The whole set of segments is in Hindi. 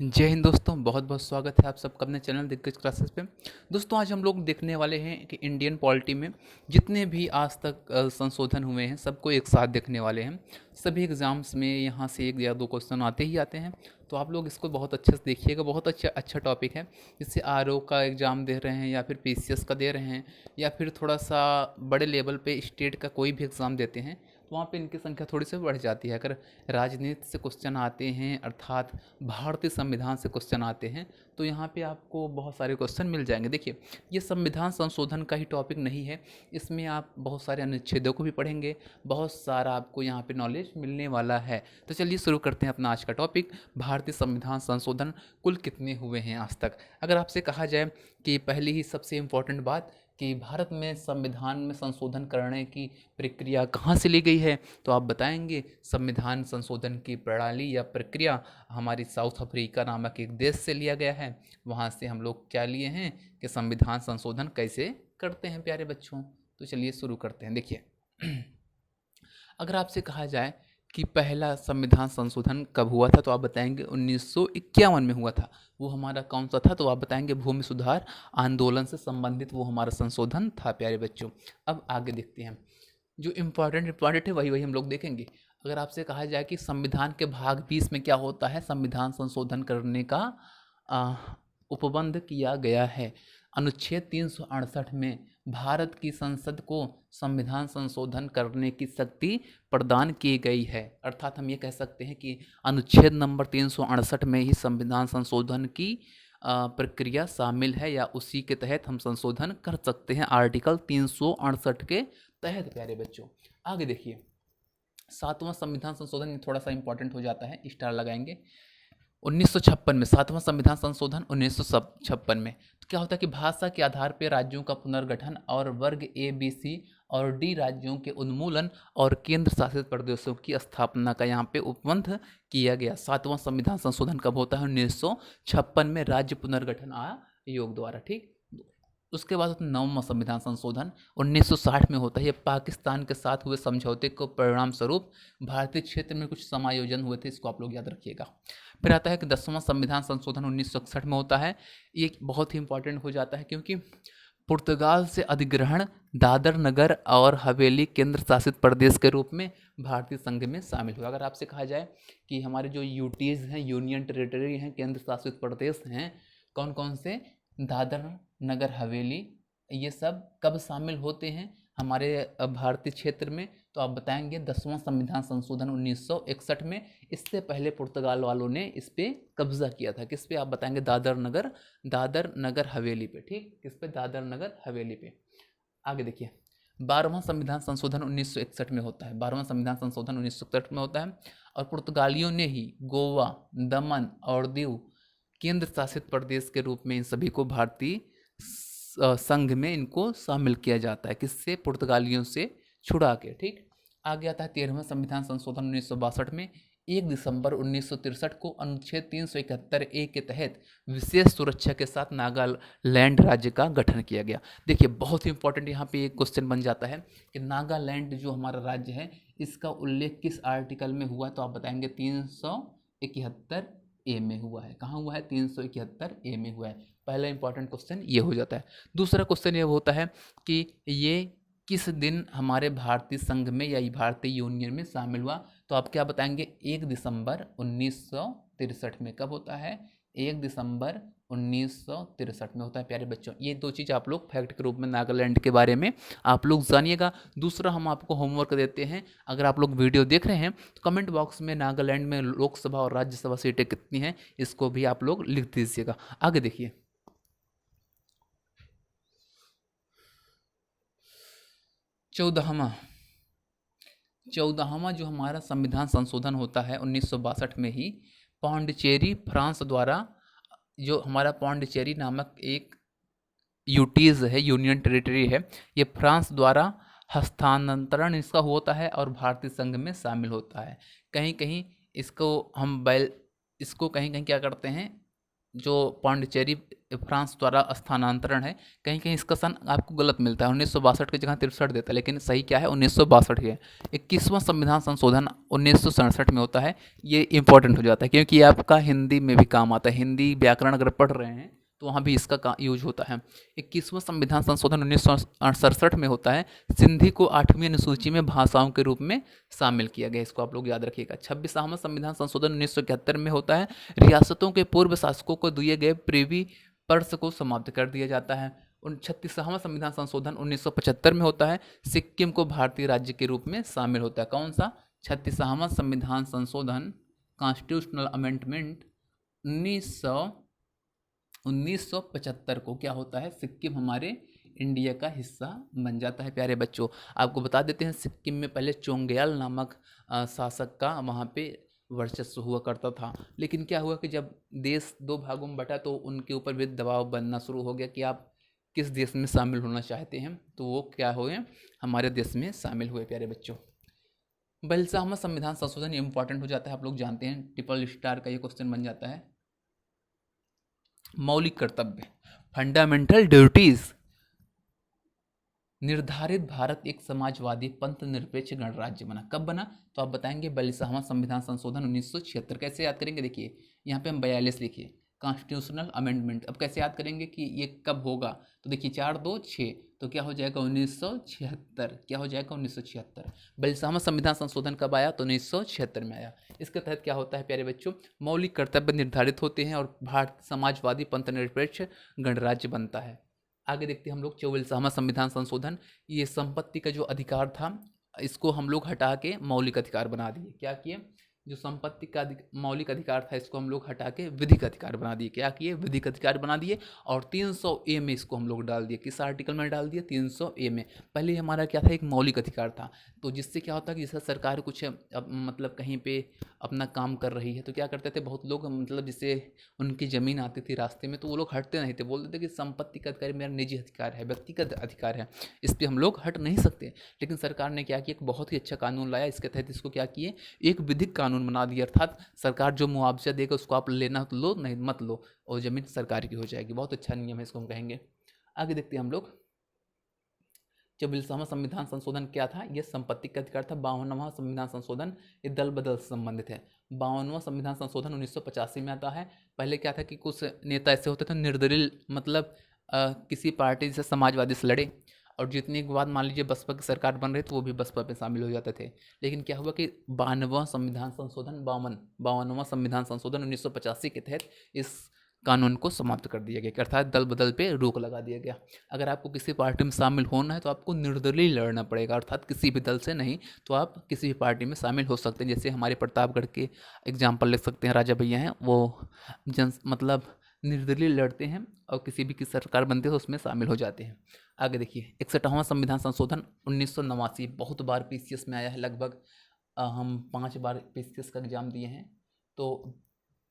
जय हिंद दोस्तों, बहुत बहुत स्वागत है आप सबका अपने चैनल दिग्गज क्लासेस पे। दोस्तों आज हम लोग देखने वाले हैं कि इंडियन पॉलिटी में जितने भी आज तक संशोधन हुए हैं सबको एक साथ देखने वाले हैं। सभी एग्ज़ाम्स में यहाँ से एक या दो क्वेश्चन आते ही आते हैं, तो आप लोग इसको बहुत अच्छे से देखिएगा। बहुत अच्छा टॉपिक है। जैसे आरओ का एग्ज़ाम दे रहे हैं या फिर पीसीएस का दे रहे हैं या फिर थोड़ा सा बड़े लेवल पे स्टेट का कोई भी एग्ज़ाम देते हैं, तो वहाँ पे इनकी संख्या थोड़ी सी बढ़ जाती है। अगर राजनीति से क्वेश्चन आते हैं अर्थात भारतीय संविधान से क्वेश्चन आते हैं, तो यहाँ पे आपको बहुत सारे क्वेश्चन मिल जाएंगे। देखिए, ये संविधान संशोधन का ही टॉपिक नहीं है, इसमें आप बहुत सारे अनुच्छेदों को भी पढ़ेंगे, बहुत सारा आपको यहाँ पे नॉलेज मिलने वाला है। तो चलिए शुरू करते हैं अपना आज का टॉपिक। भारतीय संविधान संशोधन कुल कितने हुए हैं आज तक। अगर आपसे कहा जाए कि पहली ही सबसे इम्पोर्टेंट बात कि भारत में संविधान में संशोधन करने की प्रक्रिया कहाँ से ली गई है, तो आप बताएंगे संविधान संशोधन की प्रणाली या प्रक्रिया हमारी साउथ अफ्रीका नामक एक देश से लिया गया है। वहाँ से हम लोग क्या लिए हैं कि संविधान संशोधन कैसे करते हैं प्यारे बच्चों। तो चलिए शुरू करते हैं। देखिए, अगर आपसे कहा जाए कि पहला संविधान संशोधन कब हुआ था, तो आप बताएंगे 1951 में हुआ था। वो हमारा कौन सा था, तो आप बताएंगे भूमि सुधार आंदोलन से संबंधित वो हमारा संशोधन था प्यारे बच्चों। अब आगे देखते हैं, जो इम्पॉर्टेंट है वही वही हम लोग देखेंगे। अगर आपसे कहा जाए कि संविधान के भाग 20 में क्या होता है, संविधान संशोधन करने का आ, उपबंध किया गया है। अनुच्छेद 368 में भारत की संसद को संविधान संशोधन करने की शक्ति प्रदान की गई है। अर्थात हम ये कह सकते हैं कि अनुच्छेद नंबर 368 में ही संविधान संशोधन की प्रक्रिया शामिल है, या उसी के तहत हम संशोधन कर सकते हैं आर्टिकल 368 के तहत प्यारे बच्चों। आगे देखिए, सातवां संविधान संशोधन थोड़ा सा इंपॉर्टेंट हो जाता है, स्टार लगाएंगे। 1956 में सातवां संविधान संशोधन 1956 में तो क्या होता है कि भाषा के आधार पर राज्यों का पुनर्गठन और वर्ग ए बी सी और डी राज्यों के उन्मूलन और केंद्र शासित प्रदेशों की स्थापना का यहाँ पे उपबंध किया गया। सातवां संविधान संशोधन कब होता है? 1956 में राज्य पुनर्गठन आयोग द्वारा। ठीक, उसके बाद होता है नौवां संविधान संशोधन 1960 में होता है। ये पाकिस्तान के साथ हुए समझौते को परिणाम स्वरूप भारतीय क्षेत्र में कुछ समायोजन हुए थे, इसको आप लोग याद रखिएगा। फिर आता है कि 10वां संविधान संशोधन 1961 में होता है। ये बहुत ही इंपॉर्टेंट हो जाता है क्योंकि पुर्तगाल से अधिग्रहण दादर नगर और हवेली केंद्र शासित प्रदेश के रूप में भारतीय संघ में शामिल हुआ। अगर आपसे कहा जाए कि हमारे जो यूटीज़ हैं, यूनियन टेरिटरी हैं, केंद्र शासित प्रदेश हैं, कौन कौन से, दादर नगर हवेली, ये सब कब शामिल होते हैं हमारे भारतीय क्षेत्र में, तो आप बताएंगे 10वां संविधान संशोधन 1961 में। इससे पहले पुर्तगाल वालों ने इस पे कब्जा किया था। किस पे? आप बताएंगे दादर नगर हवेली पे। ठीक, किस पे? दादर नगर हवेली पे। आगे देखिए, 12वां संविधान संशोधन 1961 में होता है। 12वां संविधान संशोधन 1961 में होता है और पुर्तगालियों ने ही गोवा, दमन और दीव केंद्र शासित प्रदेश के रूप में इन सभी को भारतीय संघ में इनको शामिल किया जाता है। किससे? पुर्तगालियों से छुड़ा के। ठीक, आगे आता है 13वां संविधान संशोधन 1962 में। 1 दिसंबर 1963 को अनुच्छेद 371 ए के तहत विशेष सुरक्षा के साथ नागालैंड राज्य का गठन किया गया। देखिए, बहुत ही इंपॉर्टेंट यहाँ पे एक क्वेश्चन बन जाता है कि नागालैंड जो हमारा राज्य है, इसका उल्लेख किस आर्टिकल में हुआ, तो आप बताएंगे 371 ए में हुआ है। कहाँ हुआ है? 371 ए में हुआ है। पहला इंपॉर्टेंट क्वेश्चन ये हो जाता है। दूसरा क्वेश्चन ये होता है कि ये किस दिन हमारे भारतीय संघ में या भारतीय यूनियन में शामिल हुआ, तो आप क्या बताएंगे? 1 दिसंबर 1963 में। कब होता है? 1 दिसंबर 1963 में होता है प्यारे बच्चों। ये दो चीज़ आप लोग फैक्ट के रूप में नागालैंड के बारे में आप लोग जानिएगा। दूसरा, हम आपको होमवर्क देते हैं, अगर आप लोग वीडियो देख रहे हैं तो कमेंट बॉक्स में नागालैंड में लोकसभा और राज्यसभा सीटें कितनी हैं इसको भी आप लोग लिख दीजिएगा। आगे देखिए, 14वां जो हमारा संविधान संशोधन होता है 1962 में ही पौंडीचेरी फ्रांस द्वारा, जो हमारा पौंडीचेरी नामक एक यूटीज़ है, यूनियन टेरिटरी है, ये फ्रांस द्वारा हस्तांतरण इसका होता है और भारतीय संघ में शामिल होता है। कहीं कहीं इसको हम इसको कहीं कहीं क्या करते हैं, जो पौंडीचेरी फ्रांस द्वारा स्थानांतरण है, कहीं कहीं इसका सन आपको गलत मिलता है, 1962 की जगह 63 देता है, लेकिन सही क्या है 1962 ही है। 21वां संविधान संशोधन 1967 में होता है। ये इंपॉर्टेंट हो जाता है क्योंकि ये आपका हिंदी में भी काम आता है, हिंदी व्याकरण अगर पढ़ रहे हैं तो वहाँ भी इसका यूज होता है। 21वां संविधान संशोधन 1967 में होता है। सिंधी को 8वीं अनुसूची में भाषाओं के रूप में शामिल किया गया, इसको आप लोग याद रखिएगा। 26वां संविधान संशोधन 1971 में होता है। रियासतों के पूर्व शासकों को दिए गए प्रिवी पर्स को समाप्त कर दिया जाता है। 36वां संविधान संशोधन 1975 में होता है। सिक्किम को भारतीय राज्य के रूप में शामिल होता है। कौन सा? 36वां संविधान संशोधन, कॉन्स्टिट्यूशनल अमेंडमेंट 1975 को क्या होता है, सिक्किम हमारे इंडिया का हिस्सा बन जाता है। प्यारे बच्चों, आपको बता देते हैं सिक्किम में पहले चोंगयाल नामक शासक का वहाँ पे वर्चस्व हुआ करता था। लेकिन क्या हुआ कि जब देश दो भागों में बटा तो उनके ऊपर भी दबाव बनना शुरू हो गया कि आप किस देश में शामिल होना चाहते हैं, तो वो क्या हुए, हमारे देश में शामिल हुए। प्यारे बच्चों, 42वां संविधान संशोधन इंपॉर्टेंट हो जाता है, आप लोग जानते हैं, ट्रिपल स्टार का ये क्वेश्चन बन जाता है। मौलिक कर्तव्य, फंडामेंटल ड्यूटीज। निर्धारित भारत एक समाजवादी पंथ निरपेक्ष गणराज्य बना। कब बना? तो आप बताएंगे 42वां संविधान संशोधन 1976। कैसे याद करेंगे? देखिए यहाँ पे हम 42 लिखिए, कॉन्स्टिट्यूशनल अमेंडमेंट। अब कैसे याद करेंगे कि ये कब होगा? तो देखिए 4 2 6, तो क्या हो जाएगा 1976। क्या हो जाएगा 1976। 42वां संविधान संशोधन कब आया? तो 1976 में आया। इसके तहत क्या होता है प्यारे बच्चों, मौलिक कर्तव्य निर्धारित होते हैं और भारत समाजवादी पंथ निरपेक्ष गणराज्य बनता है। आगे देखते हैं हम लोग 44वां संविधान संशोधन। ये संपत्ति का जो अधिकार था इसको हम लोग हटा के मौलिक अधिकार बना दिए। क्या किए? जो संपत्ति का मौलिक अधिकार था इसको हम लोग हटा के विधिक अधिकार बना दिए। क्या किए? विधिक अधिकार बना दिए। और 300A में इसको हम लोग डाल दिए। किस आर्टिकल में डाल दिए? 300A में। पहले हमारा क्या था, एक मौलिक अधिकार था, तो जिससे क्या होता है कि जैसे सरकार कुछ मतलब कहीं पे अपना काम कर रही है तो क्या करते थे बहुत लोग, मतलब जिससे उनकी ज़मीन आती थी रास्ते में तो वो लोग हटते नहीं थे, बोलते थे कि संपत्ति का अधिकार मेरा निजी अधिकार है, व्यक्तिगत अधिकार है, इस पर हम लोग हट नहीं सकते। लेकिन सरकार ने क्या किया, एक बहुत ही अच्छा कानून लाया। इसके तहत इसको क्या किए, एक विधिक कानून बना दिया, अर्थात सरकार जो मुआवजा देगा उसको आप लेना तो लो, नहीं मत लो, और ज़मीन सरकार की हो जाएगी। बहुत अच्छा नियम है, इसको हम कहेंगे। आगे देखते हैं हम लोग 44वां संविधान संशोधन क्या था, यह संपत्ति का अधिकार था। 52वां संविधान संशोधन ये दल बदल से संबंधित है। 52वां संविधान संशोधन 1985 में आता है। पहले क्या था कि कुछ नेता ऐसे होते थे निर्दलीय, मतलब किसी पार्टी जैसे समाजवादी से लड़े और जीतने के बाद मान लीजिए बसपा की सरकार बन रही तो वो भी बसपा पे शामिल हो जाते थे। लेकिन क्या हुआ कि 52वां संविधान संशोधन 52वां संविधान संशोधन 1985 के तहत इस कानून को समाप्त कर दिया गया, अर्थात दल बदल पे रोक लगा दिया गया। अगर आपको किसी पार्टी में शामिल होना है तो आपको निर्दलीय लड़ना पड़ेगा, अर्थात किसी भी दल से नहीं, तो आप किसी भी पार्टी में शामिल हो सकते हैं। जैसे हमारे प्रतापगढ़ के एग्जाम्पल ले सकते हैं, राजा भैया हैं, वो मतलब निर्दलीय लड़ते हैं और किसी भी की सरकार बनती है तो उसमें शामिल हो जाते हैं। आगे देखिए 61वां संविधान संशोधन 1989, बहुत बार PCS में आया है, लगभग हम 5 बार PCS का एग्जाम दिए हैं तो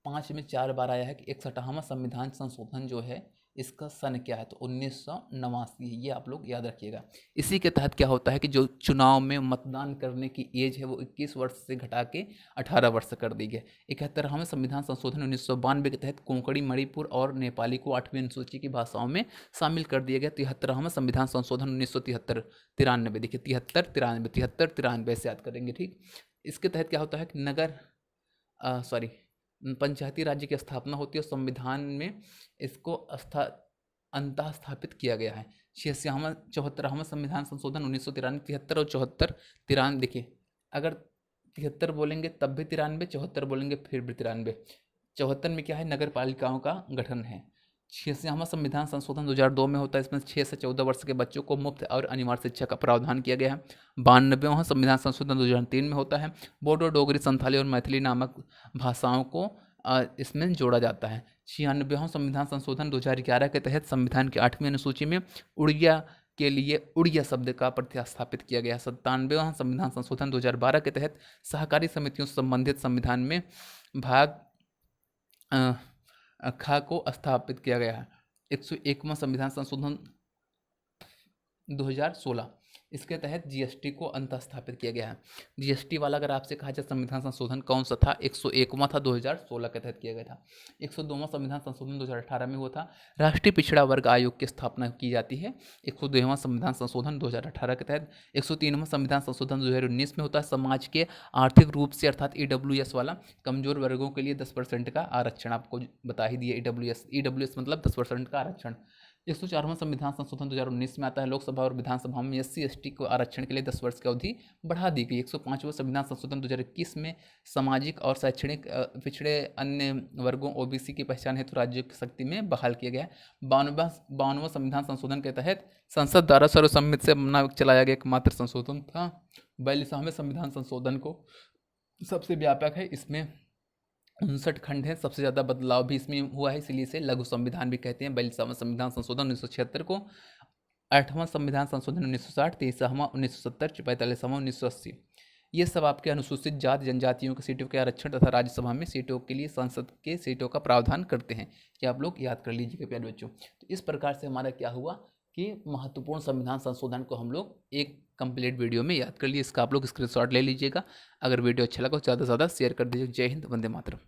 5 में 4 बार आया है कि 61वां संविधान संशोधन जो है इसका सन क्या है, तो 1989 है, ये आप लोग याद रखिएगा। इसी के तहत क्या होता है कि जो चुनाव में मतदान करने की एज है वो 21 वर्ष से घटा के 18 वर्ष कर दी गई। 71वां संविधान संशोधन 1992 के तहत कोंकणी, मणिपुर और नेपाली को 8वीं अनुसूची की भाषाओं में शामिल कर दिया गया। 73वां संविधान संशोधन 1993, देखिए 73 93 से याद करेंगे, ठीक। इसके तहत क्या होता है कि पंचायती राज्य की स्थापना होती है और संविधान में इसको अंतः स्थापित किया गया है। 74वां संविधान संशोधन 1993, 73 और 74 93, देखिए अगर 73 बोलेंगे तब भी 93, 74 बोलेंगे फिर भी 93। 74 में क्या है, नगर पालिकाओं का गठन है। 86वां संविधान संशोधन 2002 में होता है, इसमें 6 से 14 वर्ष के बच्चों को मुफ्त और अनिवार्य शिक्षा का प्रावधान किया गया है। 92वां संविधान संशोधन 2003 में होता है। बोडो, डोगरी, संथाली और मैथिली नामक भाषाओं को इसमें जोड़ा जाता है। 96वां संविधान संशोधन 2011 के तहत संविधान की 8वीं अनुसूची में उड़िया के लिए उड़िया शब्द का प्रतिस्थापित किया गया। 97वां संविधान संशोधन 2012 के तहत सहकारी समितियों से संबंधित संविधान में भाग खा को स्थापित किया गया है। 101वां संविधान संशोधन 2016, इसके तहत जीएसटी को अंतः स्थापित किया गया है। जीएसटी वाला अगर आपसे कहा जाए संविधान संशोधन कौन सा था, 101वां था, 2016 के तहत किया गया था। 102वां संविधान संशोधन 2018 में हुआ था। राष्ट्रीय पिछड़ा वर्ग आयोग की स्थापना की जाती है 102वां संविधान संशोधन 2018 के तहत। 103वां संविधान संशोधन 2019 में होता है। समाज के आर्थिक रूप से अर्थात ईडब्ल्यूएस वाला कमजोर वर्गों के लिए 10% का आरक्षण, आपको बता ही दिया। ईडब्ल्यूएस मतलब 10% का आरक्षण। 104वां संविधान संशोधन 2019 में आता है। लोकसभा और विधानसभा में एससी एसटी को आरक्षण के लिए 10 वर्ष की अवधि बढ़ा दी गई। 105वां संविधान संशोधन 2021 में सामाजिक और शैक्षणिक पिछड़े अन्य वर्गों ओबीसी की पहचान हेतु राज्य की शक्ति में बहाल किया गया। 52वां संविधान संशोधन के तहत संसद द्वारा सर्वसम्मति से चलाया गया एकमात्र संशोधन था। 42वें संविधान संशोधन को सबसे व्यापक है, इसमें 59 खंड है। सबसे ज़्यादा बदलाव भी इसमें हुआ है, इसलिए इसे लघु संविधान भी कहते हैं। 42वां संविधान संशोधन 1976 को, 8वां संविधान संशोधन 1960, 23वां 1970, 45वां 1980। ये सब आपके अनुसूचित जाति जनजातियों की सीटों के आरक्षण तथा राज्यसभा में सीटों के लिए संसद के सीटों का प्रावधान करते हैं। ये आप लोग याद कर लीजिएगा प्यारे बच्चों। तो इस प्रकार से हमारा क्या हुआ कि महत्वपूर्ण संविधान संशोधन को हम लोग एक कंप्लीट वीडियो में याद कर लिए। इसका आप लोग स्क्रीनशॉट ले लीजिएगा। अगर वीडियो अच्छा लगा तो ज़्यादा से ज़्यादा शेयर कर दीजिए। जय हिंद, वंदे मातरम।